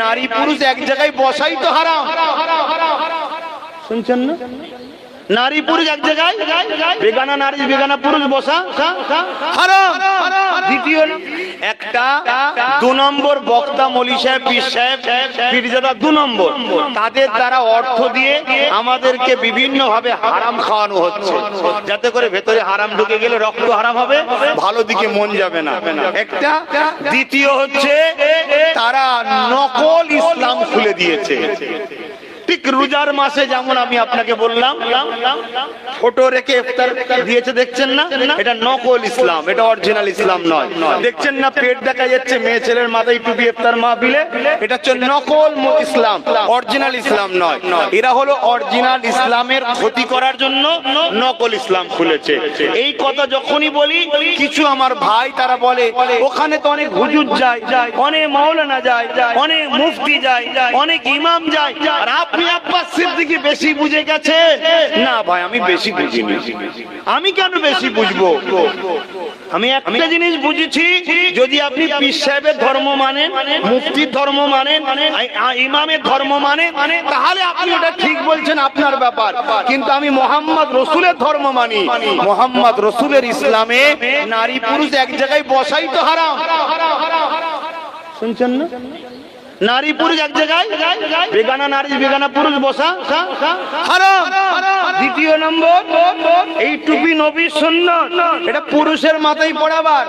নারী পুরুষ এক জায়গায় বসাই তো হারাম। শুনছেন না? নারী পুরুষ এক জায়গায়, বেগানা নারী বেগানা পুরুষ বসা হারাম। দ্বিতীয় একটা 2 নম্বর বক্তা মৌলী সাহেব, পীর সাহেব, পীরজাদা 2 নম্বর, তাদের দ্বারা অর্থ দিয়ে আমাদেরকে বিভিন্ন ভাবে হারাম খাওয়ানো হচ্ছে, যাতে করে ভেতরে হারাম ঢুকে গেলে রক্ত হারাম হবে, ভালো দিকে মন যাবে না। একটা দ্বিতীয় হচ্ছে তারা নকল ইসলাম খুলে দিয়েছে। ঠিক রোজার মাসে যেমন আমি আপনাকে বললাম ফটো রেখে ইফতার দিয়েছে, দেখছেন না? এটা নকল ইসলাম, এটা অরিজিনাল ইসলাম নয়। দেখছেন না পেট দেখা যাচ্ছে মেয়ে ছেলের মাথায় টুপি ইফতার মাহফিলে, এটা হচ্ছে নকল ইসলাম, অরিজিনাল ইসলাম নয়। এরা হলো অরিজিনাল ইসলামের ক্ষতি করার জন্য নকল ইসলাম খুলেছে। এই কথা যখনই বলি কিছু আমার ভাই তারা বলে ওখানে তো অনেক হুজুর যায়, অনেক মাওলানা যায়, অনেক মুফতি যায়, অনেক ইমাম যায়, আর আপনি আব্বাস সিদ্দিকী বেশি বুঝে গেছে। না ভাই, আমি বেশি বুঝিনি। আমি কেন বেশি বুঝবো? আমি একটা জিনিস বুঝেছি, যদি আপনি পীর সাহেবের ধর্ম মানেন, মুফতির ধর্ম মানেন, ইমামের ধর্ম মানেন, তাহলে আপনি ওটা ঠিক বলছেন, আপনার ব্যাপার। কিন্তু আমি মোহাম্মদ রসুলের ধর্ম মানি। মোহাম্মদ রসুলের ইসলামে নারী পুরুষ এক জায়গায় বসাই তো হারাম। শুনছেন না? নারী পুরুষ এক জায়গায়, বেগানা নারী বেগানা পুরুষ বসা হারাম। দ্বিতীয় নম্বর, এই টুপি নবীর সুন্নাত, এটা পুরুষের মাথায় পড়াবার।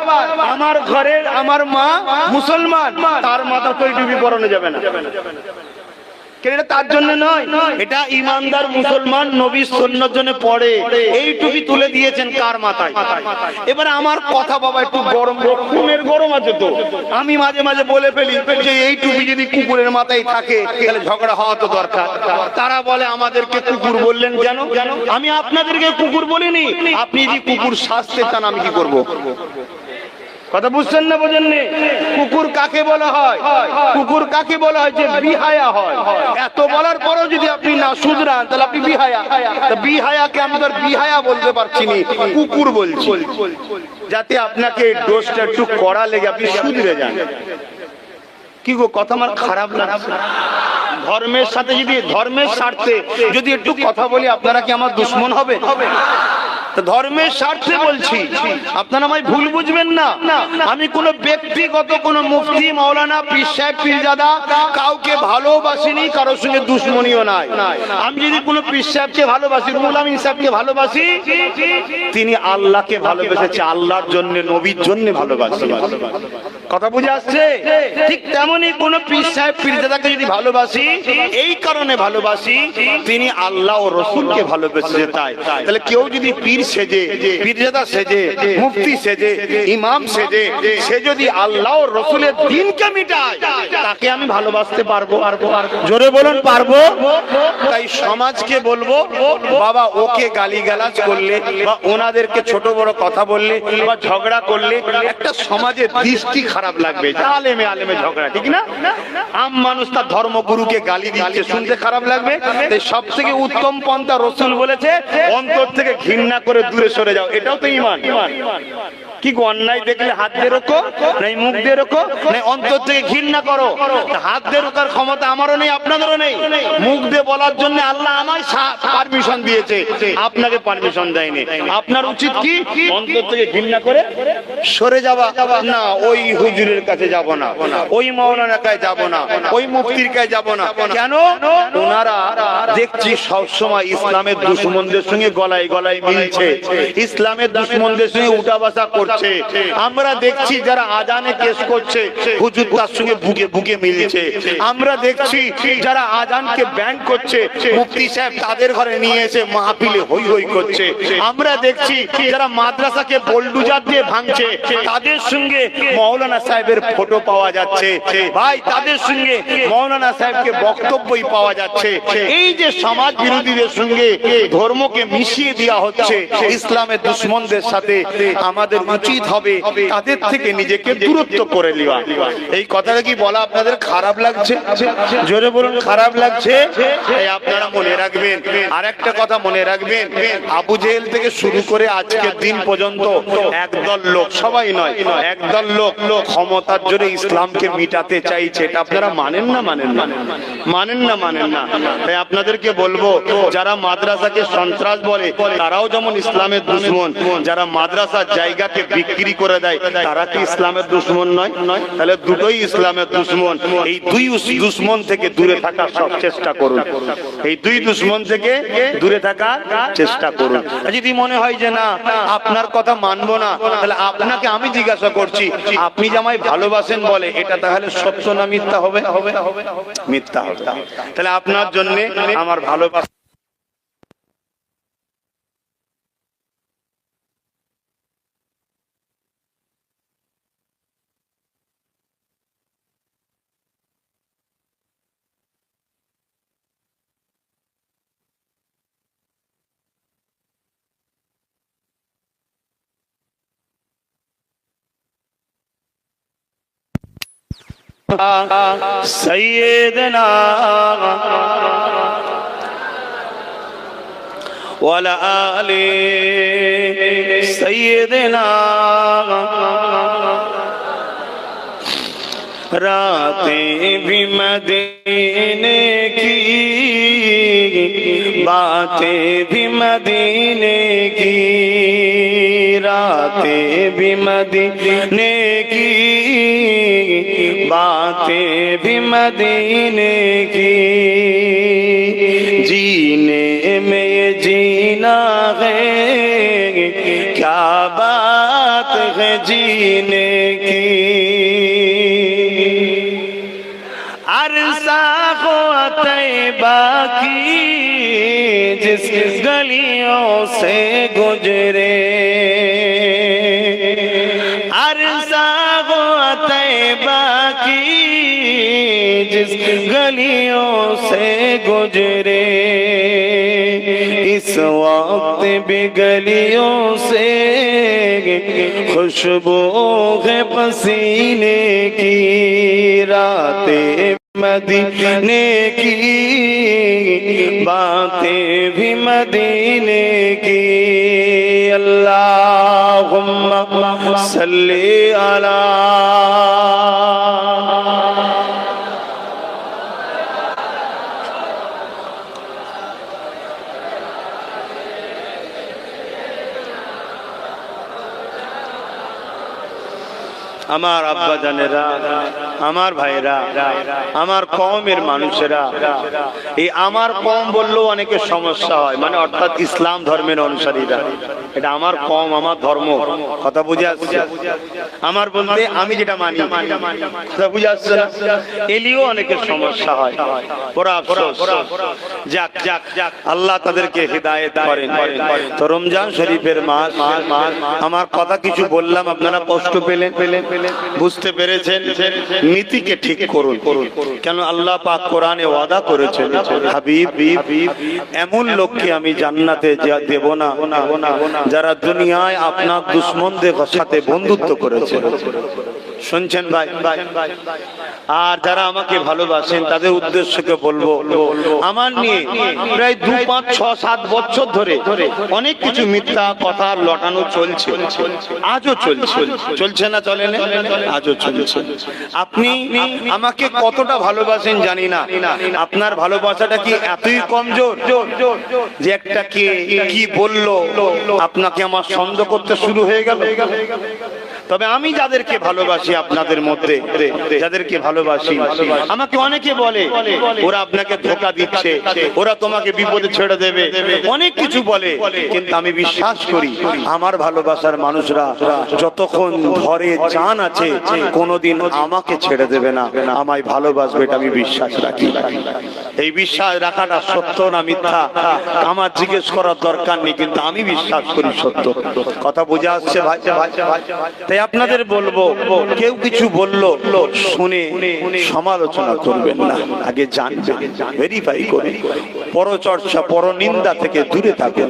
আমার ঘরের আমার মা মুসলমান, তার মাথা তো এই টুপি পরানো যাবে না। এটা তার জন্য নয়, এটা ইমানদার মুসলমান নবীর সুন্নাত জন্য পড়ে। এই টুপি তুলে দিয়েছেন কার মাথায়? এবারে আমার কথা বাবা একটু গরম, রকমের গরম আছে তো, আমি মাঝে মাঝে বলে ফেলি যে এই টুপি যদি কুকুরের মাথায় থাকে তাহলে ঝগড়া হওয়া তো দরকার। তারা বলে আমাদেরকে কুকুর বললেন কেন? আমি আপনাদেরকে কুকুর বলিনি। আপনি যদি কুকুর শাস্তে চান আমি কি করব? কথা বুঝছেন না? বোঝেননি? কুকুর কাকে বলা হয়? কুকুর কাকে বলা হয়? যে বিহায়া হয়। এত বলার পরেও যদি আপনি না শুধরান তাহলে আপনি বিহায়া। বিহায়াকে আমি তো বিহায়া বলতে পারছি না, কুকুর বলছি, যাতে আপনাকে দোষটা একটু কড়া লেগে আপনি শুধরে যান। কি গো, কথা আমার খারাপ লাগছে? ধর্মের সাথে যদি, ধর্মের স্বার্থে যদি একটু কথা বলি, আপনারা কি আমার দুশমন হবে? ধর্মের স্বার্থে বলছি, আপনারা আমায় ভুল বুঝবেন না। আমি কোন ব্যক্তিগত কোন মুফতি মাওলানা পীর সাহেব পীরজাদা কাউকে ভালোবাসিনি, কারোর সঙ্গে দুশ্মনীও নাই। আমি যদি কোন পীর সাহেবকে ভালোবাসি, রুহুল আমিন সাহেবকে ভালোবাসি, তিনি আল্লাহকে ভালোবেসেছে, আল্লাহর জন্য নবীর জন্য ভালোবাসি। কথা বুঝে আসছে? ঠিক তেমনি কোন পীর সাহেব পীরজাদাকে যদি ভালোবাসি, এই কারণে ভালোবাসি তিনি আল্লাহ ও রসুলকে ভালোবেসেছে। তাই তাহলে কেউ যদি পীর সেজে, পীরজাদা সেজে, মুফতি সেজে, ইমাম সেজে, সে যদি আল্লাহ ও রসুলের দ্বীনকে মিটায়, তাকে আমি ভালোবাসতে পারবো? জোরে বলুন, পারবো? তাই সমাজকে বলবো, বাবা ওকে গালিগালাজ করলে বা ওনাদেরকে ছোট বড় কথা বললে বা ঝগড়া করলে একটা সমাজের দৃষ্টি খারাপ লাগবে। আলেমে আলেমে ঝগড়া, ঠিক না? আম মানুষ তার ধর্মগুরুকে গালি দিচ্ছে, শুনতে খারাপ লাগবে। তাই সব থেকে উত্তম পন্থা রসুল বলেছে, অন্তর থেকে ঘৃণা করে দূরে সরে যাও। এটাও তো ঈমান। কি অন্যায় দেখলে হাত দিয়ে রোখো, নাই মুখ দিয়ে রোখো, নাই অন্তর থেকে ঘৃণা করো। হাত দিয়ে রোখার ক্ষমতা আমারও নেই, আপনাদেরও নেই। মুখ দিয়ে বলার জন্য আল্লাহ আমায় পারমিশন দিয়েছে, আপনাকে পারমিশন দেয়নি। আপনার উচিত কি? অন্তর থেকে ঘৃণা করে সরে যাওয়া। না, ওই হুজুরের কাছে যাব না, ওই মাওলানার কাছে যাব না, ওই মুফতির কাছে যাব না। কেন? ওনারা দেখছি সব সময় ইসলামের দুশমনদের সঙ্গে গলায় গলায় মিলছে, ইসলামের দুশমনদের সঙ্গে উঠা বসা করছে। আমরা দেখছি যারা আজানে কেস করছে, হুজুর তার সঙ্গে বুকে বুকে মিলছে। আমরা দেখছি যারা আজানকে ব্যান করছে, মুফতি সাহেব তাদের ঘরে নিয়ে এসে মাহফিলে হই হই করছে। আমরা দেখছি যারা মাদ্রাসাকে বোলডুজার দিয়ে ভাঙছে, তাদের সঙ্গে মাওলানা সাহেবের ফটো পাওয়া যাচ্ছে। ভাই, তাদের সঙ্গে মাওলানা সাহেবকে বক্তব্যই পাওয়া যাচ্ছে। এই যে সমাজ বিরোধীদের সঙ্গে ধর্মকে মিশিয়ে দেওয়া হচ্ছে ইসলামের দুশমনদের সাথে, আমাদের উচিত হবে তাদের থেকে নিজেকে দূরত্ব করে নেওয়া। এই কথাটা কি বলা আপনাদের খারাপ লাগছে? জোরে বলুন, খারাপ লাগছে? এই আপনারা মনে রাখবেন, আর একটা কথা মনে রাখবেন, আবু জেহেল থেকে শুরু করে আজকের দিন পর্যন্ত একদল লোক, সবাই নয়, একদল লোক ক্ষমতার জোরে ইসলামকে মিটাতে চাইছে। এটা আপনারা মানেন না? মানেন না? মানেন না? মানেন না? তাই আপনাদেরকে বলবো, যারা মাদ্রাসাকে সন্ত্রাস বলে তারাও যেমন ইসলামের দুশমন, যারা মাদ্রাসার জায়গাকে বিক্রি করে দেয় তারা কি ইসলামের দুশমন নয়? তাহলে দুটোই ইসলামের দুশমন। এই দুই দুশমন থেকে দূরে থাকার সব চেষ্টা করুন। এই দুই দুশমন থেকে দূরে থাকার চেষ্টা করুন। যদি মনে হয় যে না আপনার কথা মানবো না, তাহলে আপনাকে আমি জিজ্ঞাসা করছি, আপনি যে আমায় ভালোবাসেন বলে এটা তাহলে সত্য না মিথ্যা হবে? মিথ্যা হবে। তাহলে আপনার জন্য আমার ভালোবাসা सैयदना वाला आले सैयदना। रातें भी मदीने की, बातें भी मदीने की, रातें भी मदीने की, बातें भी मदीने की। जीने में ये जीना है, क्या बात है जीने की। अरसा को तैबा की जिस गलियों से गुजरे, अरसा को तैबा की जिस गलियों से गुजरे, इस वक्त भी गलियों से खुशबू है पसीने की। रातें मदीने की, बातें भी मदीने की। अल्लाहुम्मा सल्ली अला। আমার আব্বা জানেরা, আমার ভাইরা, আমার কওমের মানুষেরা, এই আমার কওম বললেও অনেকের সমস্যা হয়, মানে অর্থাৎ ইসলাম ধর্মের অনুসারীরা। এটা আমার কওম, আমার ধর্ম, কথা বুঝে আসছে? আমার বলতে আমি যেটা মানি, কথা বুঝে আসছে না? এলিও অনেকের সমস্যা হয়, বড় আফসোস। যাক যাক যাক, আল্লাহ তাদেরকে হিদায়াত করেন। তো রমজান শরীফের মাস, আমার কথা কিছু বললাম, আপনারা কষ্ট পেলেন, বুঝতে পেরেছেন? নীতিকে ঠিক করুন। কেন আল্লাহ পাক কোরআনে ওয়াদা করেছেন, হাবিব এমন লোককে আমি জান্নাতে দেব না যারা দুনিয়ায় আপনার দুশমনদের সাথে বন্ধুত্ব করেছে। শুনছেন ভাই? আর যারা আমাকে ভালোবাসেন তাদের উদ্দেশ্যকে বলবো, আমার নিয়ে প্রায় 2, 5, 6, 7 বছর ধরে অনেক কিছু মিথ্যা কথা লটানো চলছে, আজও চলছে। চলছে না? চলে না? আজও চলছে। আপনি আমাকে কতটা ভালোবাসেন জানি না, আপনার ভালোবাসাটা কি এতই কমজোর যে একটা কে কি বললো আপনাকে আমার সন্দেহ করতে শুরু হয়ে গেল? তবে আমি যাদেরকে ভালোবাসি, আপনাদের মধ্যে যাদেরকে ভালোবাসি, আমাকে অনেকে বলে ওরা আপনাকে ধোঁকা দিচ্ছে, ওরা তোমাকে বিপদে ছেড়ে দেবে, অনেক কিছু বলে। কিন্তু আমি বিশ্বাস করি আমার ভালোবাসার মানুষরা যতক্ষণ ঘরে জান আছে কোনোদিন আমাকে ছেড়ে দেবে না, আমায় ভালোবাসবে, এটা আমি বিশ্বাস রাখি। এই বিশ্বাস রাখাটা সত্য না মিথ্যা আমার জিজ্ঞেস করার দরকার নেই, কিন্তু আমি বিশ্বাস করি সত্য। কথা বোঝা আসছে ভাই? তাই আপনাদের বলবো, কেউ কিছু বললো শুনে সমালোচনা করবেন না, আগে জানবেন, ভেরিফাই করে পরচর্চা পরনিন্দা থেকে দূরে থাকবেন।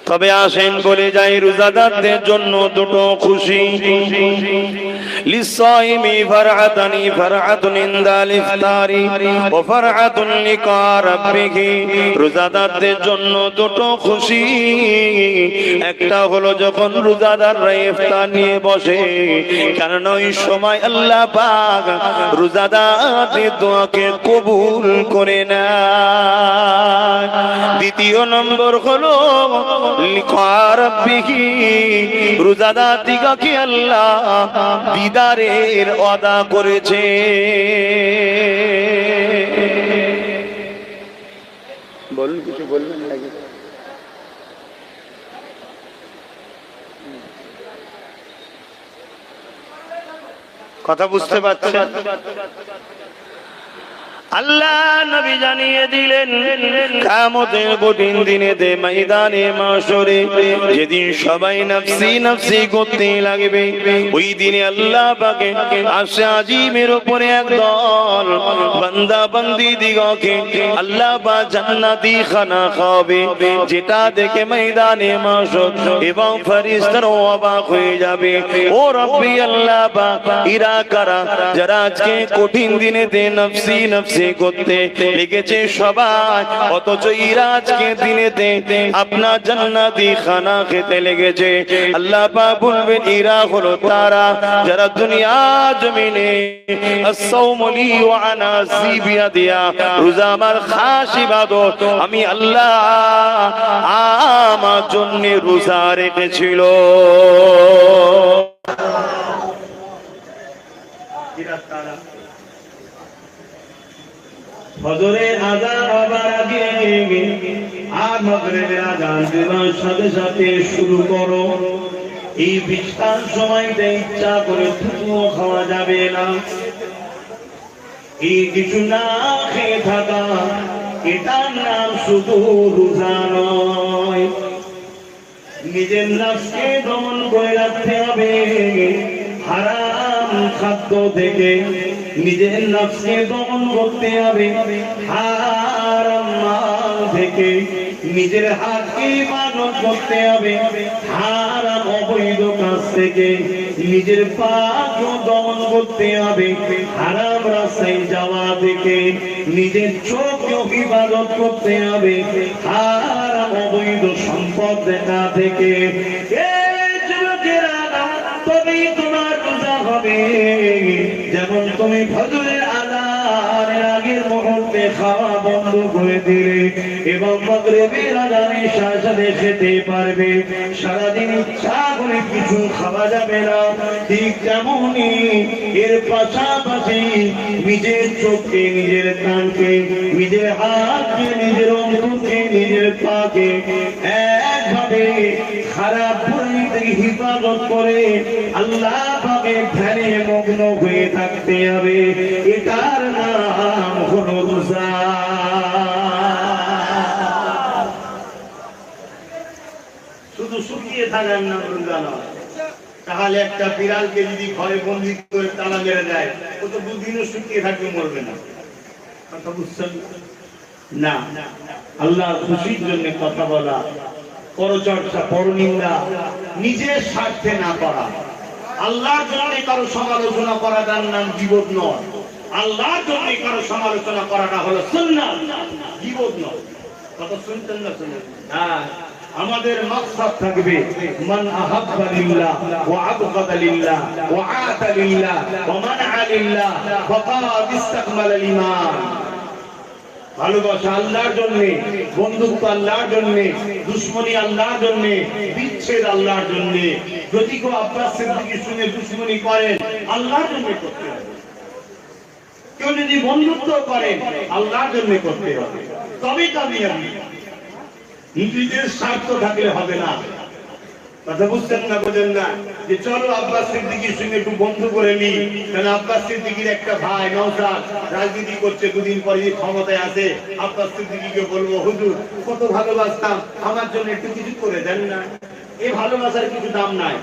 তবে আসেন বলে যাই রোজাদারদের জন্য দুটো খুশি। লিসাইমি ফারআতানি ফারআতুন ইনদাল ইফতারি ওয়া ফারআতুন লিকা রাব্বিহি। রোজাদারদের জন্য দুটো খুশি, একটা হলো যখন রোজাদাররা ইফতার নিয়ে বসে, কারণ ওই সময় আল্লাহ পাক রোজাদারদের দোয়াকে কবুল করে নেয়। দ্বিতীয় নম্বর হলো লিকা রাব্বিহি, রোজাদার দিগকে আল্লাহ দিদারের ওয়াদা করেছে। বলুন, কিছু বলবেন নাকি? কথা বুঝতে পারছেন? আল্লাহ নবী জানিয়ে দিলেন কিয়ামতের কঠিন দিনেতে ময়দানে মাশরে যেদিন সবাই নফসি নফসি করতে লাগবে, ওই দিনে আল্লাহ পাকে আরশে আজিমের উপরে একদল বান্দা বান্দি দিগকে আল্লাহ পাক জান্নাতি খানা খাওয়াবে, যেটা দেখে ময়দানে মাশর এবং ফেরেশতারা অবাক হয়ে যাবে। ও রব্বি আল্লাহ পাক, ইরা কারা যারা আজকে কঠিন দিনেতে নফসি নফসি করতে লেগেছে সবাই, অথচ এরা আজকে দিনেতে আপনার জান্নাতি খানা খেতে লেগেছে। আল্লাহ পাক বলবেন এরা হলো তারা যারা দুনিয়া জমিনে as-sawmu li wa ana biya, রোজা আমার খাস ইবাদত, আমি আল্লাহ আমার জন্য রোজা রেখেছিল। ফজরের আযান হবার আগে আর মাগরিবের আযান দেওয়ার সাথে সাথে শুরু করো। এই বিশটার সময়তে ইচ্ছা করে থুতুও খাওয়া যাবে না। এই কিছু না খেয়ে থাকা, এটার নাম শুধু রোজা নয়। নিজের নফসকে দমন করে রাখতে হবে হারাম খাদ্য থেকে, নিজের নফসকে দমন করতে হবে হারাম মাল থেকে, নিজের হাতকে ইবাদত করতে হবে হারাম অবৈধ কাজ থেকে, নিজের পাকে দমন করতে হবে হারাম রাস্তায় যাওয়া থেকে, নিজের চোখকে ইবাদত করতে হবে হারাম অবৈধ সম্পদ দেখা থেকে। তবেই তোমার রোজা হবে। যেমন তুমি ফজরের আযানের আগের মুহূর্তে খাওয়া বন্ধ করে দিলে এবং মাগরিবের আযানের সাথে সাথে খেতে পারবে, সারাদিন ইচ্ছা করে কিছু খাওয়া যাবে না। ঠিক তেমনই এর পাশাপাশি নিজের চোখকে, নিজের কানকে, নিজের হাতকে, নিজের অঙ্গকে, নিজের পাকে একভাবে খারাপ থেকে হিফাজত করে আল্লাহ পাকের ধ্যানে মগ্ন হয়ে থাকতে হবে। এটার নাম হলো রোজা। শুধু শুকিয়ে থাকার নাম রোজা নয়। তাহলে একটা বিড়ালকে যদি ঘরে বন্দি করে তালা মেরে দেয়, ও তো দুদিনও শুকিয়ে থাকবে, মরবে না। কথা বুঝছেন না? আল্লাহ খুশির জন্য কথা বলা, পরচর্চা, পরনিন্দা, নিজের স্বার্থে না করা, আল্লাহর জন্য কারো সমালোচনা করা তার নাম গীবত নয়। আল্লাহর জন্য কারো সমালোচনা করাটা হলো সুন্নাত, গীবত নয়। কথা শুনতেন না? শুনুন। হ্যাঁ, আমাদের মাকসাদ থাকবে মান আহাব্বা লিল্লাহ ওয়া আবগাদা লিল্লাহ ওয়া আতা লিল্লাহ ওয়া মানআ লিল্লাহ ফাকাদ ইসতাকমালা ঈমান। ভালোবাসা আল্লাহর জন্য, বন্ধুত্ব আল্লাহর জন্য, দুশ্মনী আল্লাহর জন্য, বিচ্ছেদ আল্লাহর জন্য। যদি কেউ আব্বাস সিদ্দিকীর সঙ্গে দুশ্মনী করেন, আল্লাহর জন্য করতে হবে। কেউ যদি বন্ধুত্ব করেন, আল্লাহর জন্য করতে হবে, তবেই কামিয়াবি। নিজের স্বার্থ থাকলে হবে না। কথা বুঝছেন না? বোঝেন না যে চলো আব্বাস সিদ্দিকীর সঙ্গে একটু বন্ধু করে নি, কারণ আব্বাস সিদ্দিকীর একটা ভাই নওশাদ রাজনীতি করছে, দুদিন পরে ক্ষমতায় আসে, আব্বাস সিদ্দিকীকে বলবো হুজুর কত ভালোবাসতাম, আমার জন্য একটু কিছু করে দেন না। এই ভালোবাসার কিছু দাম নাই।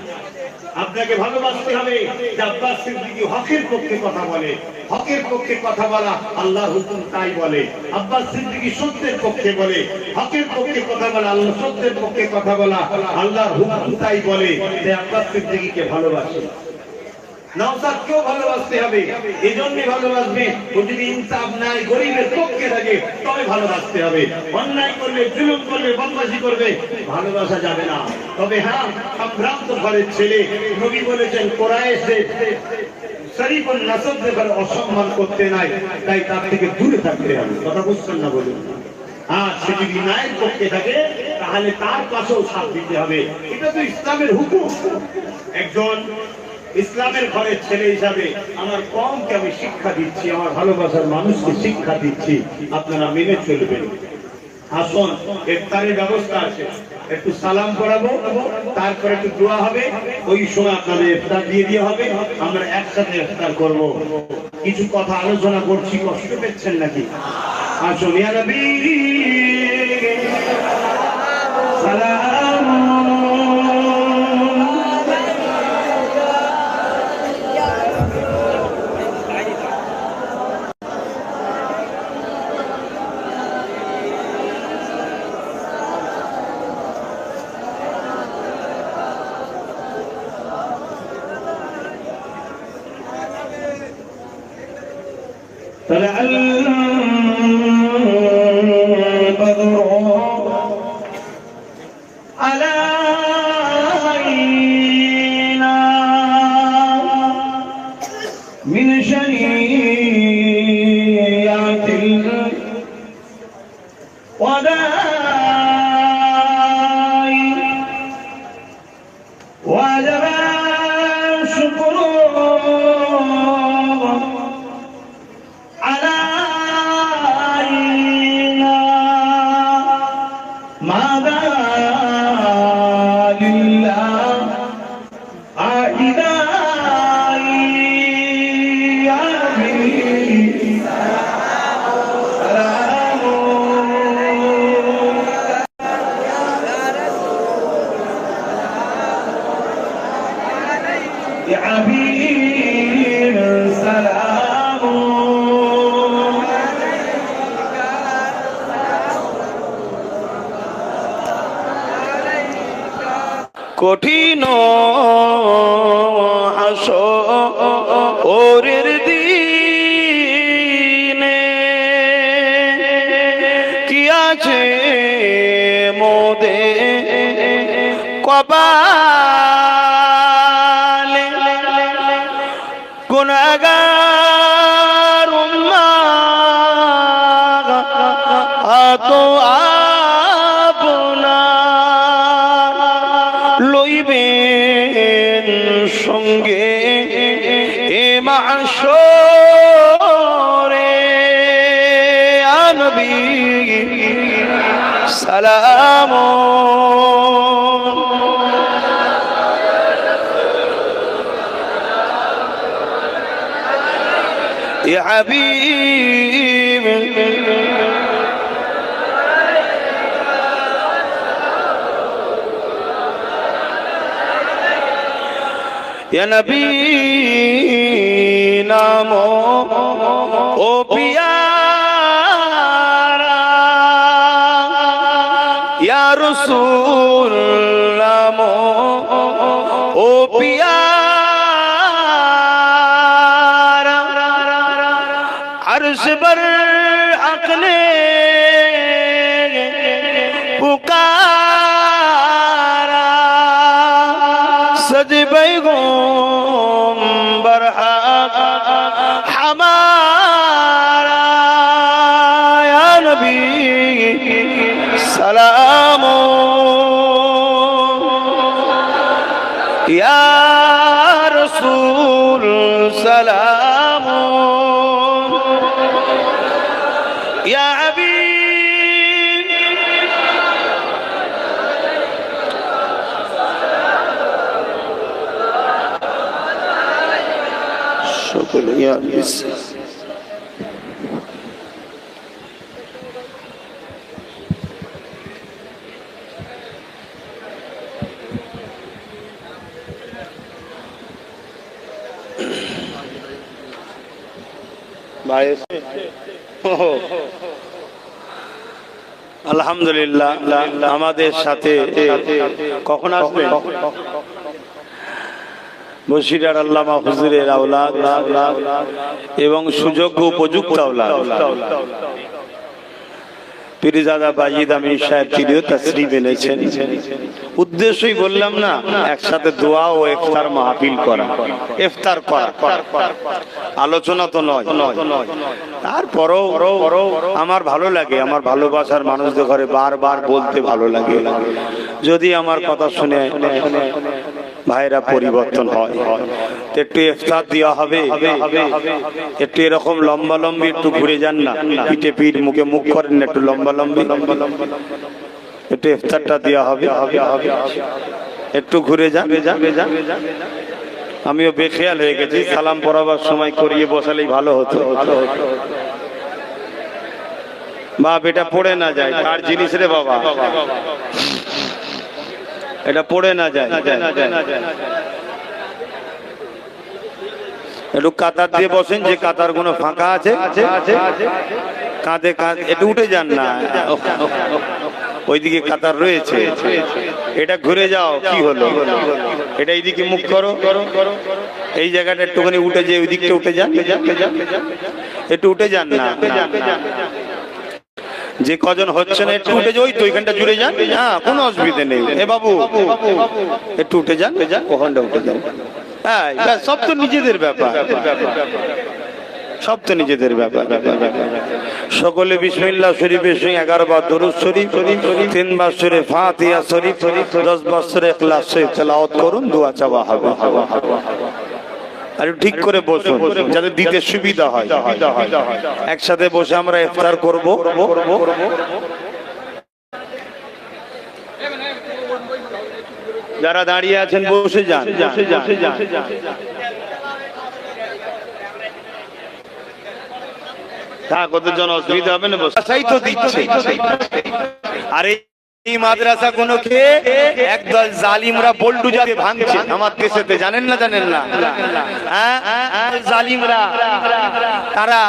আপনাকে ভালোবাসতে হবে যে আব্বাস সিদ্দিকী হকের পক্ষে কথা বলে, হকের পক্ষে কথা বলা আল্লাহর হুকুম তাই বলে। আব্বাস সিদ্দিকী সত্যের পক্ষে বলে, হকের পক্ষে কথা বলা, আল্লাহ সত্যের পক্ষে কথা বলা আল্লাহর হুকুম তাই বলে। তাই আব্বাস সিদ্দিকীকে ভালোবাসে। নওশাদকেও ভালোবাসতে হবে, এই জন্যই ভালোবাসবে ও যদি ইনসাফ নাই, গরিবের পক্ষে থাকে তবে ভালোবাসতে হবে। অন্যায় করবে, জুলুম করবে, বদমাশি করবে ভালোবাসা যাবে না। তবে হ্যাঁ, সম্ভ্রান্ত ঘরের ছেলে, নবী বলেছেন কোরাইশদের শরীফুল নাসবদের অসম্মান করতে নাই, তাই তার থেকে দূরে থাকতে হবে। কথা বুঝছেন না বলুন? আর সে যদি ন্যায়ের পক্ষে থাকে তাহলে তার পাশেও সাথ দিতে হবে। এটা তো ইসলামের হুকুম। একজন ইসলামের ঘরের ছেলে হিসাবে আমার কমকে আমি শিক্ষা দিচ্ছি, আমার ভালোবাসার মানুষকে শিক্ষা দিচ্ছি, আপনারা মেনে চলবেন। আসুন, ইফতারের ব্যবস্থা আছে, একটু সালাম করাবো, তারপরে একটু দোয়া হবে, ওই সময় আপনাদের ইফতার দিয়ে দেওয়া হবে, আমরা একসাথে ইফতার করব। কিছু কথা আলোচনা করছি, কষ্ট পেচ্ছেন নাকি? আসুন, ইয়া নবী সালাম। طلع البدر علينا من شنيعة الوداع وجب الشكر علينا ماذا لله أعدائي يا نبي سلام يا حبيب سلام কঠিন হাসরের দিনে কি আছে মোদের কপালে, গুনাহগার উম্মাহ তো লইবেন সঙ্গে এ মাশরে। ইয়া নবী সালাম। ইয়া হাবিব या नबी नामो ओ प्यारा, या रसूल नामो ओ प्यारा। अर्श पर अकले पुकारा, सज पैगंबर हमारा। या नबी सलाम, या रसूल सलाम, या हबीब शुक्रिया। ভাই আলহামদুলিল্লাহ আমাদের সাথে কখন আসবেন? বসিরার আল্লামা হুজুরের আওলাদ এবং সুযোগ্য উপযুক্ত আওলাদ পীরজাদা বাজিদ আমির সাহেব তিনিও তাশরীফ এনেছেন। উদ্দেশ্যই বললাম না, একসাথে দোয়া ও ইফতার মাহফিল করা, ইফতার করা, আলোচনা তো নয়। তারপরও আমার ভালো লাগে, আমার ভালোবাসার মানুষদের ঘরে বারবার বলতে ভালো লাগে, যদি আমার কথা শুনে ভাইরা পরিবর্তন হয়। একটু ইফতার দেওয়া হবে, একটু এরকম লম্বা লম্বি একটু ঘুরে যান না, পিঠে পিঠ মুখে মুখ করেন না, একটু লম্বা লম্বি একটু ইফতারটা দেওয়া হবে, একটু ঘুরে যান। আমিও বেখেয়াল হয়ে গেছি, সালাম পড়াবার সময় করিয়ে বসালেই ভালো হতো। বাপ এটা পড়ে না যায়, কার জিনিস রে বাবা, এটা পড়ে না যায়। একটু কাতার দিয়ে বসেন, যে কাতার গুলো ফাঁকা আছে কাঁধে কাঁধ, একটু উঠে যান না, ওইদিকে কাতার রয়েছে, এটা ঘুরে যাও। কি হলো, এটা এইদিকে মুখ করো, এই জায়গাটা একটুখানি উঠে যে ওই দিকটা উঠে যান, একটু উঠে যান না। যে কজন হচ্ছে না একটু উঠে যাই, তো ওইখানটা জুড়ে যান, হ্যাঁ কোনো অসুবিধা নেই। এ বাবু একটু উঠে যান, ওখানটা উঠে যান। হ্যাঁ সব তো নিজেদের ব্যাপার, সব তো নিজেদের ব্যাপার। সকলে বিসমিল্লাহ শরীফের সঙ্গে 11 বার দরুদ শরীফ, 3 বার সূরা ফাতিহা শরীফ, 10 বার সূরা ইখলাস শরীফ তেলাওয়াত করুন, দোয়া চাওয়া হবে। আর ঠিক করে বসুন যাতে দিতে সুবিধা হয়। একসাথে বসে আমরা ইফতার করব। যারা দাঁড়িয়ে আছেন বসে যান, কতজন অসুবিধা হবে না, বসাই তো দিচ্ছে। আরে এই মাদ্রাসা গুলোকে একদল জালিমরা বল্ডুজাতে ভাঙছে আমার দেশেতে, জানেন না? জালিমরা তারা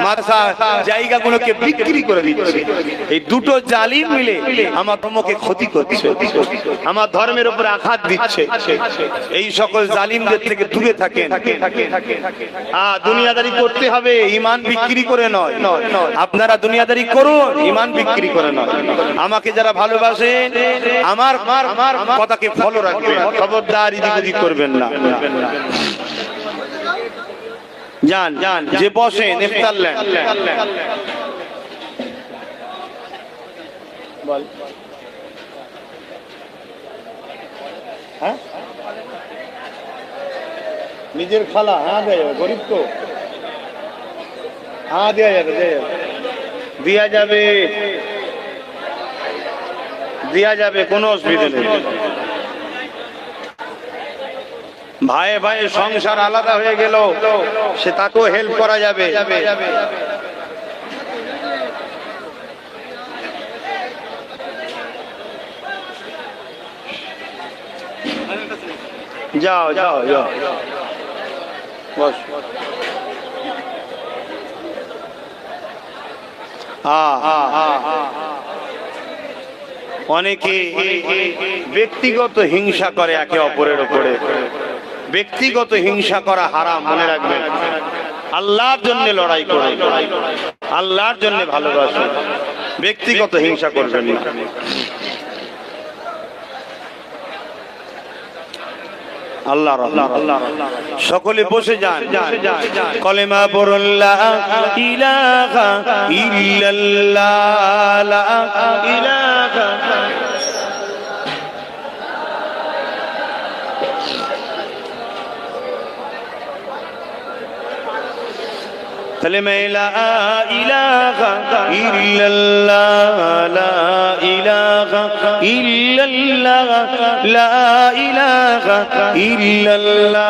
মাদ্রাসা জায়গাগুলোকে বিক্রি করে দিচ্ছে। এই দুটো জালিম মিলে আমার ধর্মকে ক্ষতি করছে, আমার ধর্মের উপর আঘাত দিচ্ছে। এই সকল জালিমদের থেকে দূরে থাকেন। দুনিয়াদারি করতে হবে, ঈমান বিক্রি করে নয়। আপনারা দুনিয়াদারি করুন, ঈমান বিক্রি করে নয়। আমাকে যারা ভালোবাসে আমার কথাকে ফলো রাখবেন, খবরদার এদিক ওদিক করবেন না। যান যে বসেন ইফতার নেন। বল হ্যাঁ, নিজের খালা, হ্যাঁ দেয়, গরিব তো, হ্যাঁ দেয়া যাবে, দেয়া যাবে, দেয়া যাবে, কোনো অসুবিধা নেই। ভাই ভাই সংসার আলাদা হয়ে গেল, সে তাকেও হেল্প করা যাবে। যাও যাও যাও, বস। অনেকে ব্যক্তিগত হিংসা করে একে অপরের উপরে। ব্যক্তিগত হিংসা করা হারাম, মনে রাখবেন। আল্লাহর জন্য লড়াই করে, আল্লাহর জন্য ভালোবাসে, ব্যক্তিগত হিংসা করবেন না। আল্লাহ সকলে বসে যান, কলেমা পড়ুন লা ইলাহা ইল্লাল্লাহ, লা ইলাহা। কলেমা লা ইলাহা ইল্লাল্লাহ, লা ইলাহা ইল্লাল্লাহ, লা ইলাহা ইল্লাল্লাহ,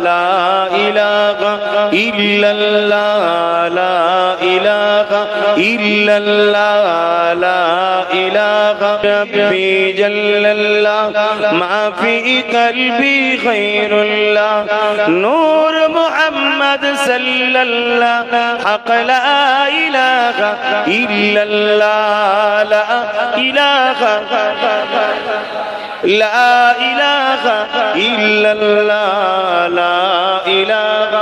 লা ইলাহা ইল্লাল্লাহ, লা ইলাহা ইল্লাল্লাহ, লা ইলাহা। রব্বি জাল্লাল্লাহ মা ফি কলবি খায়রুল্লাহ নূর মুহাম্মদ সাল্লাল্লাহু হক লা ইলাহা ইল্লাল্লাহ লা ইলাহা لا إله إلا الله لا إله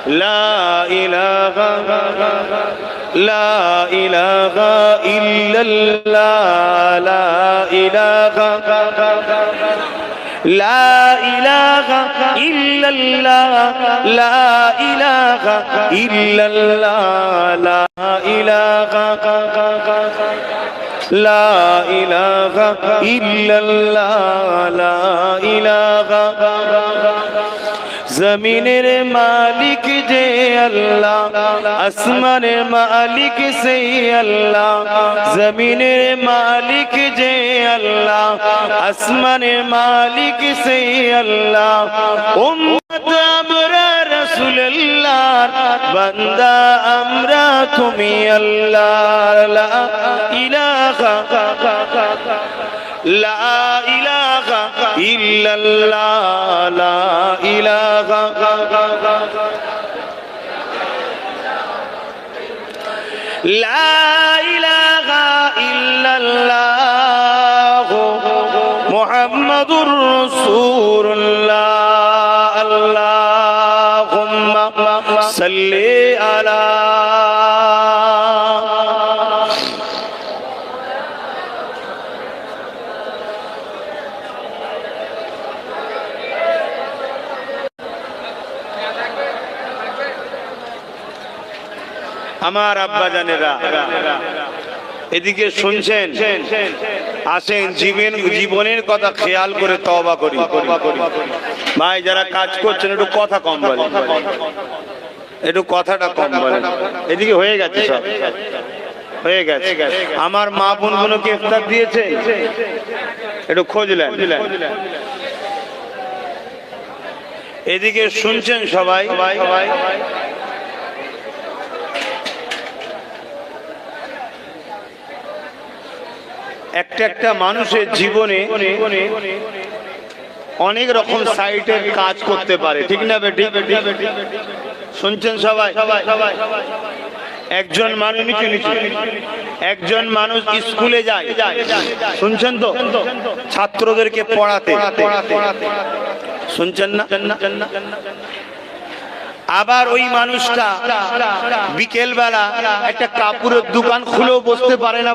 لا إله لا إله إلا الله لا إله لا إله إلا الله لا إله إلا الله لا إله لا إله إلا الله لا إله জমিনের মালিক যে আল্লাহ আসমানের মালিক সেই আল্লাহ জমিনের মালিক যে আল্লাহ আসমানের মালিক সেই আল্লাহ উম্মত আমরা রাসূলুল্লাহ বান্দা আমরা তুমি আল্লাহ লা ইলাহা لا إله إلا الله لا إله لا إله إلا الله محمد رسول الله اللهم صل على আমার আব্বা জানেরা এদিকে শুনছেন আসেন জীবনের কথা খেয়াল করে তওবা করি ভাই যারা কাজ করছেন একটু কথা কম বলেন একটু কথাটা কম বলেন এদিকে হয়ে গেছে সব হয়ে গেছে আমার মা বোনগুলোকে ইফতার দিয়েছে একটু খোঁজলেন এদিকে শুনছেন সবাই একটা মানুষের জীবনে অনেক রকম সাইটের কাজ করতে পারে ঠিক না বেটি শুনছেন সবাই একজন মানুষ একজন মানুষ স্কুলে যায় শুনছেন তো ছাত্রদেরকে পড়াতে শুনছেন না আবার ওই মানুষটা বিকেল বেলা একটা কাপড়ের দোকান খুলেও বসতে পারে না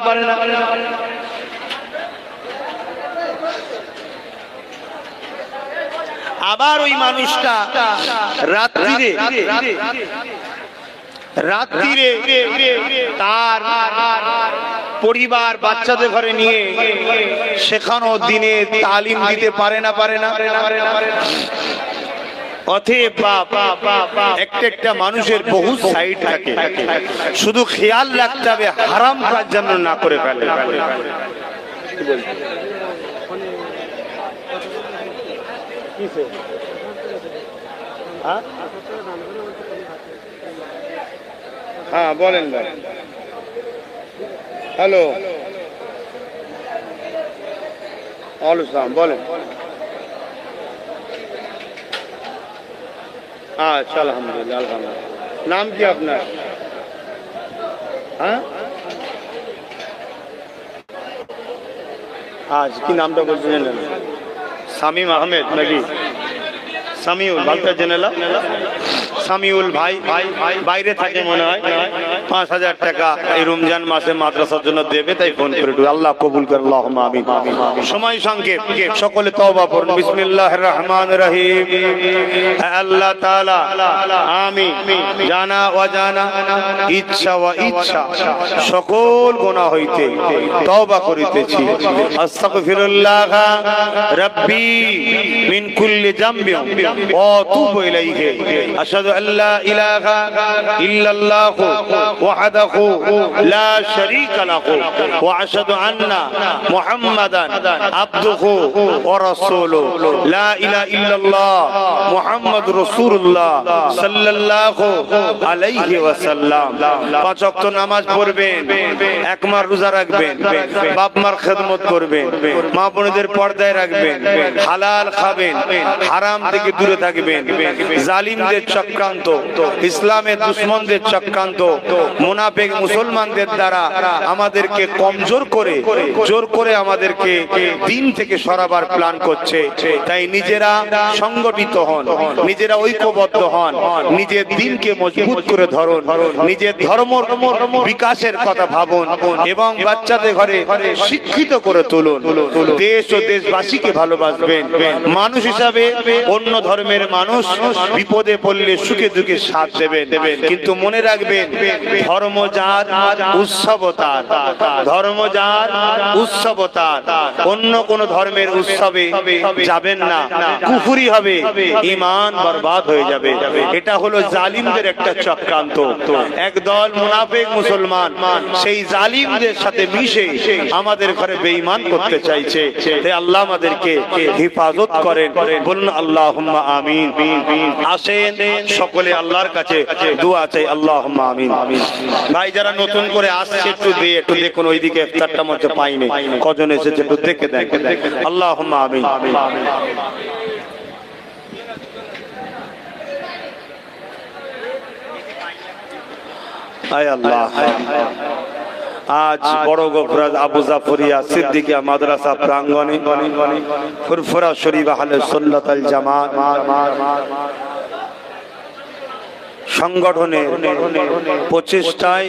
আবার ওই মানুষটা রাত্রিরে তার পরিবার বাচ্চাদের ঘরে নিয়ে শেখানো দিনে তালিম দিতে পারে না অতএব একটা মানুষের বহু সাইড থাকে শুধু খেয়াল রাখতে হবে হারাম কাজ যেন না করে ফেলে হ্যাঁ বলেন ভাই হ্যালো আলুসালাম বলেন আচ্ছা আলহামদুলিল্লাহ নাম কি আপনার হ্যাঁ আজ কি নামটা বলছেন শামীম আহমেদ নাকি সামিউল ভালটা জেনেলাম সামিউল ভাই বাইরে থাকে মনে হয় 5000 টাকা এই রমজান মাসে মাদ্রাসার জন্য দেবে তাই ফোন করে আল্লাহ কবুল করে আল্লাহুম্মা আমিন সময় সংক্ষেপ সকলে তওবা করুন বিসমিল্লাহির রহমানির রহিম আল্লাহ তাআলা আমি জানা অজানা ইচ্ছা ওয়া ইচ্ছা সকল গুনাহ হইতে তওবা করিতেছি আস্তাগফিরুল্লাহ রাব্বি মিন কুল্লি যামবি ওয়া আতুবু ইলাইহি আশহাদু আল্লা ইলাহা ইল্লাল্লাহু ওয়াহদাহু লা শারীকা লাহু ওয়া আশহাদু আন্না মুহাম্মাদান আবদুহু ওয়া রাসূলুহু লা ইলাহা ইল্লাল্লাহ মুহাম্মাদুর রাসূলুল্লাহ সাল্লাল্লাহু আলাইহি ওয়াসাল্লাম। পাঁচ ওয়াক্ত নামাজ পড়বেন, এক মাস রোজা রাখবেন, বাপ মার খেদমত করবেন, মা বোনদের পর্দায় রাখবেন, হালাল খাবেন, হারাম থেকে দূরে থাকবেন, জালিমদের চক্রান্ত, ইসলামের দুশমনদের চক্রান্ত, মুনাফিক মুসলমানদের দ্বারা আমাদেরকে কমজোর করে জোর করে আমাদেরকে দিন থেকে সরাবার প্ল্যান করছে। তাই নিজেরা সংগঠিত হন, নিজেরা ঐক্যবদ্ধ হন, নিজের দিনকে মজবুত করে ধরুন, নিজের ধর্ম বিকাশের কথা ভাবুন এবং বাচ্চাদের ঘরে শিক্ষিত করে তুলুন। দেশ ও দেশবাসীকে ভালোবাসবেন। মানুষ হিসাবে অন্য ধর্মের মানুষ বিপদে পড়লে সুখে দুঃখে সাথ দেবেন, কিন্তু মনে রাখবেন ধর্ম যার উৎসব তার, ধর্ম যার উৎসব তার। অন্য কোন ধর্মের উৎসবে যাবেন না, কুফরি হবে, ঈমান বরবাদ হয়ে যাবে। এটা হলো জালিমদের একটা চক্রান্ত। একদল মুনাফিক মুসলমান সেই জালিমদের সাথে মিশে আমাদের ঘরে বেঈমান করতে চাইছে। তাই আল্লাহ আমাদেরকে হেফাজত করেন, বলুন আল্লাহুম্মা আমিন। আসেন সকলে আল্লাহর কাছে দোয়া চাই, আল্লাহুম্মা আমিন। ভাই যারা নতুন করে আসছে একটু দেখুন ওইদিকে ইফতারটা মধ্যে পাইনি, কজন এসেছে একটু দেখে দেখেন। আল্লাহুম্মা আমিন। আয় আল্লাহ, আজ বড় গফরাজ আবু জাফরিয়া সিদ্দিকিয়া মাদ্রাসা প্রাঙ্গণে ফুরফুরা শরীফ আহলে সুন্নাত ওয়াল জামাত সংগঠনের প্রচেষ্টায়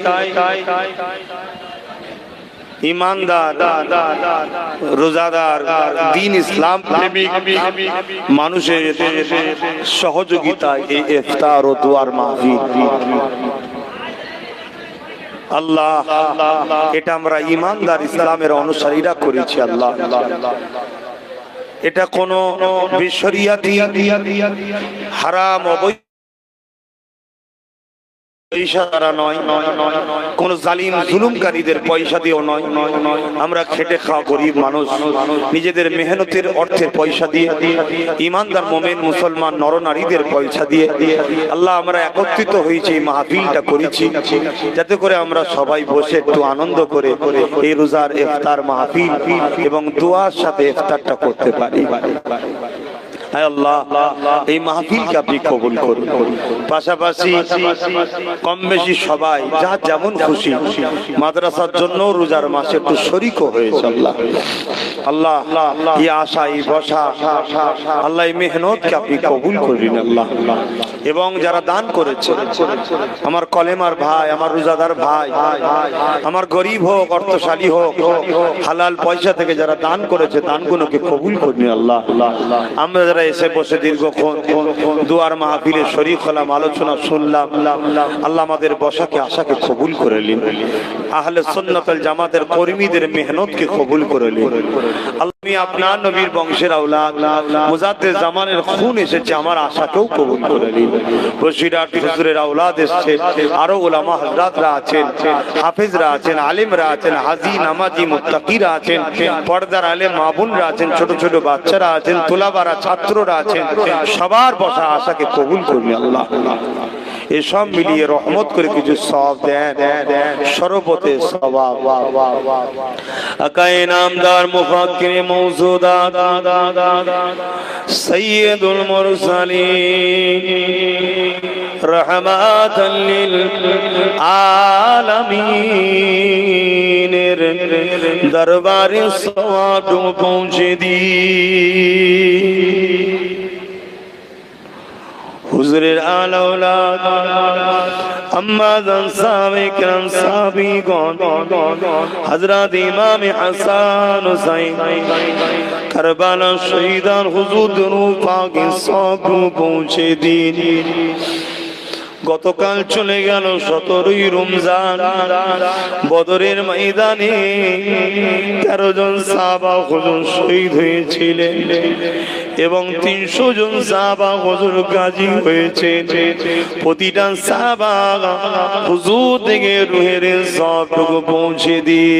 ইমানদার, রোজাদার, দ্বীন ইসলাম প্রেমিক মানুষের সহযোগিতায় এই ইফতার ও দুয়ার মাহফিল। আল্লাহ, এটা আমরা ইমানদার ইসলামের অনুসারীরা করেছি। আল্লাহ, এটা কোন বেশরিয়াতি হারাম অবৈধ পয়সা দ্বারা নয়, কোন জালিম জুলুমকারীদের পয়সা দিয়েও নয়। আমরা খেটে খাওয়া গরিব মানুষ, নিজেদের মেহনতের অর্থের পয়সা দিয়ে, ইমানদার মোমেন মুসলমান নরনারীদের পয়সা দিয়ে আল্লাহ আমরা একত্রিত হয়েছি, এই মাহফিলটা করেছি যাতে করে আমরা সবাই বসে একটু আনন্দ করে এই রোজার ইফতার মাহফিল এবং দোয়ার সাথে ইফতারটা করতে পারি। আল্লাহ, এই মাহফিলকে আপনি কবুল করুন। পাশাপাশি কম বেশি সবাই যা যেমন খুশি মাদ্রাসার জন্য রোজার মাসে একটু শরীক হয়েছে। আল্লাহ, আল্লাহ, এই আশা, এই বসা, আল্লাহ এই মেহনতকে আপনি কবুল করুন। আল্লাহ, এবং যারা দান করেছে, আমার কলেমার ভাই, আমার রোজাদার ভাই, আমার গরিব হোক অর্থশালী হোক, হালাল পয়সা থেকে যারা দান করেছে দানগুলোকে কবুল করুন। আল্লাহ, আমরা যারা এসে বসে দীর্ঘক্ষণ দুয়ার মাহফিলে শরীক হলাম, আলোচনা শুনলাম, আল্লাহ আমাদের বসাকে আশাকে কবুল করে নিন। আহলে সুন্নাত ওয়াল জামাতের কর্মীদের মেহনতকে কবুল করে নিন। আল্লাহ, আমি আপনার নবীর বংশের আওলাদ, মুজাদ্দিদ জামানের খুন এসেছে, আমার আশাকেও কবুল করে নিন। বসিরহাট হুজুরের আওলাদ এসেছে, আরো উলামা হযরতরা আছেন, হাফেজরা আছেন, আলেমরা আছেন, হাজী নামাজি মুত্তাকিরা আছেন, পর্দার আলেম মা বোনরা আছেন, ছোট ছোট বাচ্চারা আছেন, তোলাবারা ছাত্ররা আছেন, সবার বসা আশাকে কবুল করুন। আল্লাহ, এসব মিলিয়ে রহমত করে কিছু সওয়াব দেন, সর্বতে সওয়াব। আকায়ে নামদার মুফাক্কির মওজুদাত সাইয়্যিদুল মুরসালিন রাহমাতাল লিল আলামিনের দরবারে সওয়াব পৌঁছে দি। হুজুরের আলা ওলাদ আম্মাজান সাহাবায়ে কেরাম সাহাবীগণ হযরত ইমাম হাসান হুসাইন কারবালা শহীদান হুজুর নূর পাকে সব পৌঁছে দিন। গতকাল চলে গেল 17ই রমজান, বদরের ময়দানে 13 জন সাহাবা হুজুর শহীদ হয়েছিলেন। এবং 300 জন সাহাবা হুজুর গাজী হয়েছে। প্রতিটা সাহাবা হুজুর থেকে রুহের সবটুকু পৌঁছে দিয়ে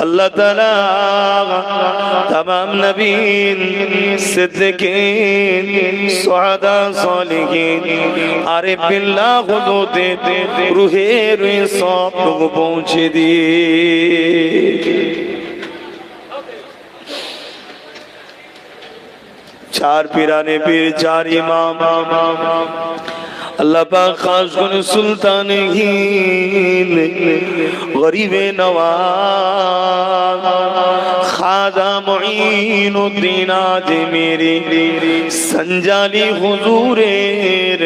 अल्लाह ताला तमाम नबीन सिद्दीकीन शुहदा सालिहीन आरिफ बिल्लाह हुजूर रूहे रूह सब लोग पहुंचे दिए। चार पीराने पीर चार इमाम अल्लाह पाक खास गुन सुल्तान हिंद गरीबे नवाज खाजा मुईनुद्दीन आजमेरी संजाली हुजूरेर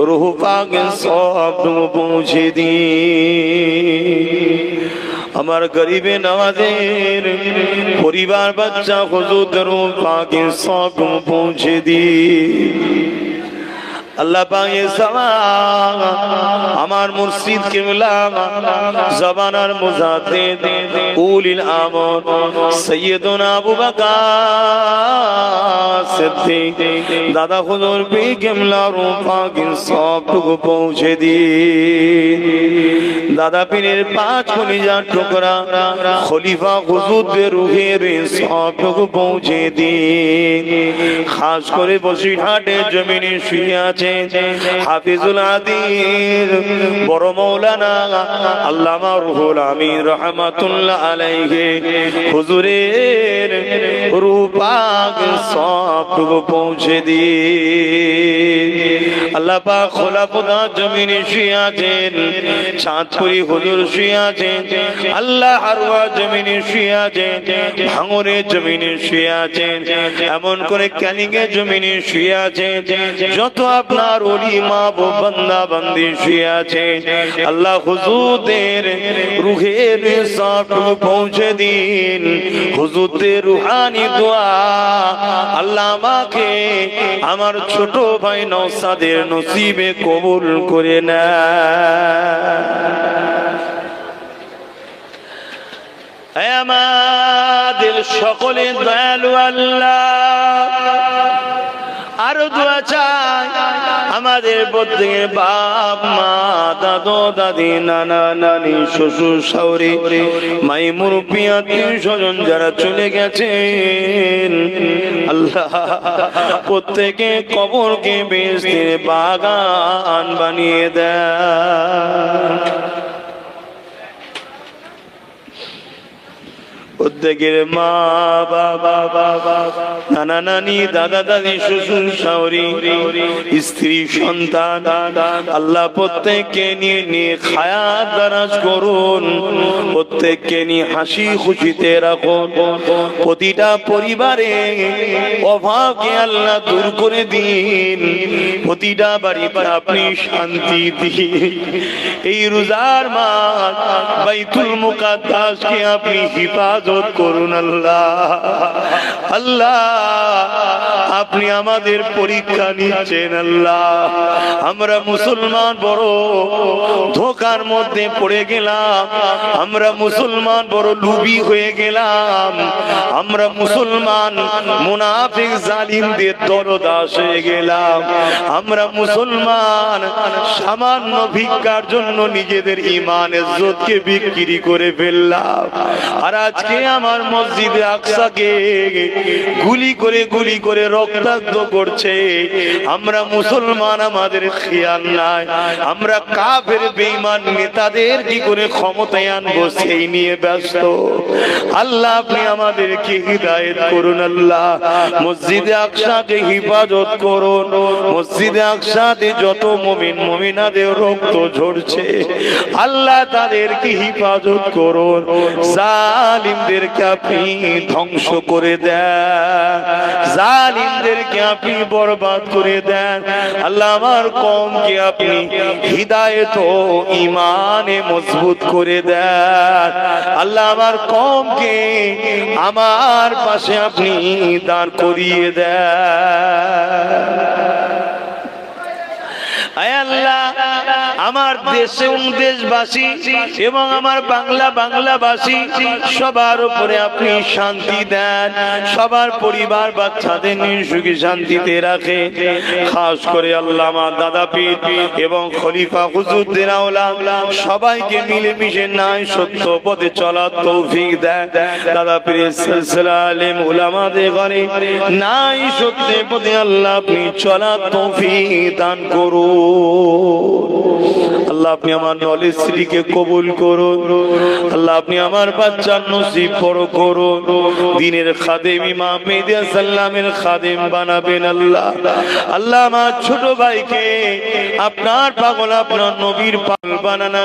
रूह पाक सब पहुँचे दी। আমার গরিবে নওয়াজের পরিবার বাচ্চা হুজুরদের रूह पाक सब पहुँचे दी। अल्लाह पाक ये सवाब हमार मुर्शिद किबला ज़बानार मुजाद्दिद उलिल अमर सय्यदुना अबू बकर सिद्दीक दादा हुजूर पे किबला रूह पाक सबटुकु पहुँचे दी। दादा पीरेर 5 कलिजार टुकड़ा खलीफा हुजूरদের রূহের सबटुकु पहुँचे दी। खास করে বসিরহাটের জমিনে শুয়ে আছে হাফিজুল আদির বড় মৌলানা আল্লামা রুহুল আমিন রহমাতুল্লাহ আলাইহি হুজুরের রূহ পাক সবটুকু পৌঁছে দিয়ে আল্লাহ পাক খোলাফুদা জমিনে শুয়ে আছেন। চাঁদপুরি হুজুর শুয়ে আছেন। আল্লাহ হারওয়া জমিনে শুয়ে আছেন। ভাঙরে জমিনে শুয়ে আছেন। এমন করে ক্যানিংয়ে জমিনে শুয়ে আছেন। যত আপনার ওলি মাহবুব বান্দা বান্দি শুয়ে আছে আল্লাহ হুজুরদের রূহের সবটুকু পৌঁছে দিন। হুজুরদের রূহানি দোয়া আল্লাহ আমাকে আমার ছোট ভাই নওশাদের নসিবে কবুল করে নেয়। আমাদের সকলে দয়ালু আল্লাহ আরো দোয়া চাই আমাদের প্রত্যেকের বাপ মা দাদু দাদি নানা নানি শ্বশুর শাশুড়ি মাই মুরব্বি আত্মীয় স্বজন যারা চলে গেছেন আল্লাহ প্রত্যেকে কবরকে বেহেশতের বাগান বানিয়ে দেন। প্রত্যেকের মা বাবা নানা নানি দাদা দাদি শ্বশুর শাশুড়ি স্ত্রী সন্তান আল্লাহ প্রত্যেককে নিয়ে নিয়ে হায়াত দারাজ করুন। প্রত্যেককে নিয়ে হাসি খুশিতে রাখুন। প্রতিটা পরিবারে অভাবকে আল্লাহ দূর করে দিন। প্রতিটা বাড়িতে আপনি শান্তি দিন। এই রোজার মাস বাইতুল মুকাদ্দাসকে আপনি হিফাজত করুন আল্লাহ। আল্লাহ আপনি আমাদের পরীক্ষা নিচ্ছেন আল্লাহ। আমরা মুসলমান বড় ধোকার মধ্যে পড়ে গেলাম। আমরা মুসলমান বড় লুবি হয়ে গেলাম। আমরা মুসলমান মুনাফিক জালিমদের দরদাস হয়ে গেলাম। আমরা মুসলমান সামান্য ভিক্ষার জন্য নিজেদের ঈমান ইজ্জতকে বিক্রি করে ফেললাম। আর আজকে আমার মসজিদে আকসাকে গুলি করে রক্তাক্ত করছে। আমরা মুসলমান আমাদের খেয়াল নাই। আমরা কাফের বেঈমান নেতাদের কি করে ক্ষমতায় আনবো সেই নিয়ে ব্যস্ত। আল্লাহ আপনি আমাদেরকে হিদায়াত করুন আল্লাহ। মসজিদে আকসাকে হিফাজত করুন। মসজিদে আকসাতে যত মুমিন মুমিনাদের রক্ত ঝরছে আল্লাহ তাদেরকে হিফাজত করুন। জালিমদেরকে আপনি ধ্বংস করে দেন। জালিমদেরকে আপনি বরবাদ করে দেন আল্লাহ। আমার কওমকে আপনি হিদায়াত ও ঈমানে মজবুত করে দেন আল্লাহ। আমার কওমকে আমার পাশে আপনি দাঁড় করিয়ে দেন। আয় আল্লাহ আমার দেশে দেশবাসী এবং আমার বাংলাবাসী সবার উপরে আপনি শান্তি দেন, সবার পরিবার বাচ্চাদের নিয়ে সুখী শান্তিতে রাখে। খাস করে আল্লাহ আমার দাদা পীর এবং খলিফা হুজুরদের আওলাদ সবাইকে মিলেমিশে নাই সত্য পথে চলার তৌফিক দেন। দাদা পীরের সিলসিলা আলেম উলামাদের ঘরে নাই সত্য পথে আল্লাহ আপনি চলার তৌফিক দান করুন। আল্লাহ আপনি আমার নলেজ স্ত্রীকে কবুল করুন। আল্লাহ আপনি আমার বাচ্চার নসিব বড় করুন, দ্বীনের খাদেম ইমাম মেহেদী সাল্লামের খাদেম বানাবেন। আল্লাহ আমার ছোট ভাইকে আপনার পাগল, আপনার নবীর পাগল বানান।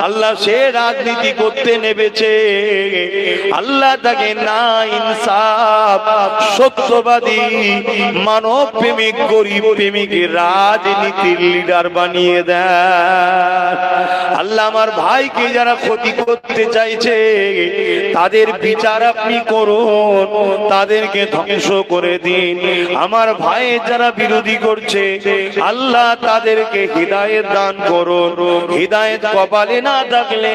আল্লাহ সে রাজনীতি করতে নেমেছে, আল্লাহ তাকে না ইনসাফ সত্যবাদী মানব প্রেমিক গরিব প্রেমিক রাজনীতির লিডার বানিয়ে দেন। আল্লাহ আমার ভাইকে যারা ক্ষতি করতে চাইছে তাদের বিচার আপনি করুন, তাদেরকে ধ্বংস করে দিন। আমার ভাইয়ের যারা বিরোধী করছে আল্লাহ তাদেরকে হিদায়েত দান করুন। হিদায়েত কপালে না থাকলে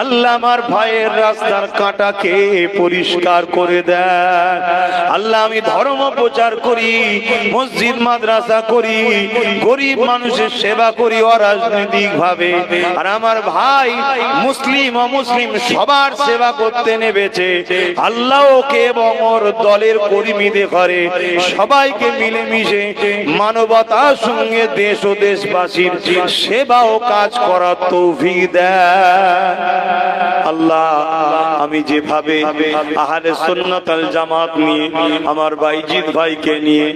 আল্লাহ আমার ভাইয়ের রাস্তার কাঁটাকে পরিষ্কার করে দেন। আল্লাহ আমি ধর্ম প্রচার করি, মসজিদ মাদ্রাসা করি, গরিব মানুষের সেবা করি অরাজনৈতিক ভাবে, আর আমার ভাই মুসলিম অমুসলিম সবার সেবা করতে নেমেছে। আল্লাহ ওকে এবং ওর দলের কর্মীদের ঘরে সবাইকে মিলেমিশে মানবতার সঙ্গে দেশ ও দেশবাসীর সেবা ও কাজ করার তৌফিক দেন। আল্লাহ আমি যেভাবে আহলে সুন্নাত ওয়াল জামাত নিয়ে আমার বাইজিদ ভাইকে নিয়ে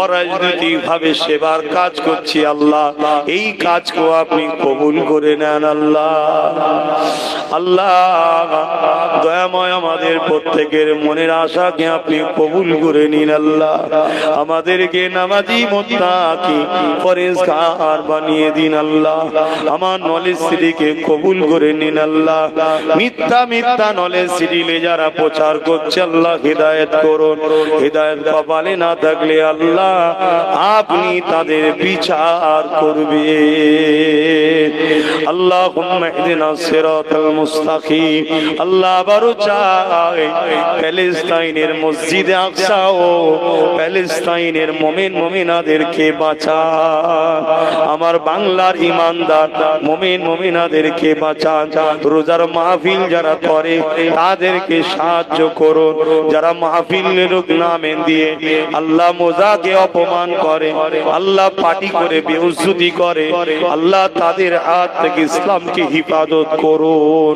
অরাজনৈতিক ভাবে সেবার কাজ করছি, আল্লাহ এই কাজকে আপনি কবুল করে নেন। আল্লাহ দয়াময় আমাদের প্রত্যেকের মনের আশাকে আপনি কবুল করে নিন। আল্লাহ আমাদেরকে নামাজি মুত্তাকি পরেজগার বানিয়ে দিন। আল্লাহ আমার নলেজ সিডিকে কবুল করে নিন। আল্লাহ মিথ্যা নলেজ সিডিলে যারা প্রচার করছে আল্লাহ হিদায়েত করুন। হিদায়েত কপালে না থাকলে আল্লাহ আপনি তাদের বিচার করবেন। আল্লাহুম্মা ইহদিনাস সিরাতাল মুস্তাকিম। আল্লাহ বারো চাই প্যালেস্তাইনের মসজিদে আকসা ও প্যালেস্তাইনের মুমিন মুমিনাদেরকে বাঁচান। আমার বাংলার ইমানদার মুমিন মুমিনাদেরকে বাঁচান। রোজার মাহফিল যারা করে তাদেরকে সাহায্য করুন। যারা মাহফিলের নামে দিয়ে আল্লাহ মোজাকে অপমান করে, আল্লাহ পার্টি করে বেউজ্জতি করে, আল্লাহ তাদের হাত থেকে ইসলামকে হিফাজত করুন।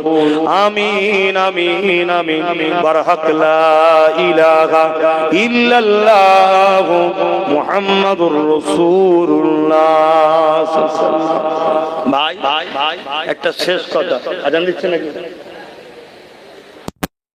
আমিন আমিন আমিন। বারহাক লা ইলাহা ইল্লাল্লাহু মুহাম্মাদুর রাসূলুল্লাহ। ভাই একটা শেষ কথা, আজান দিচ্ছে নাকি?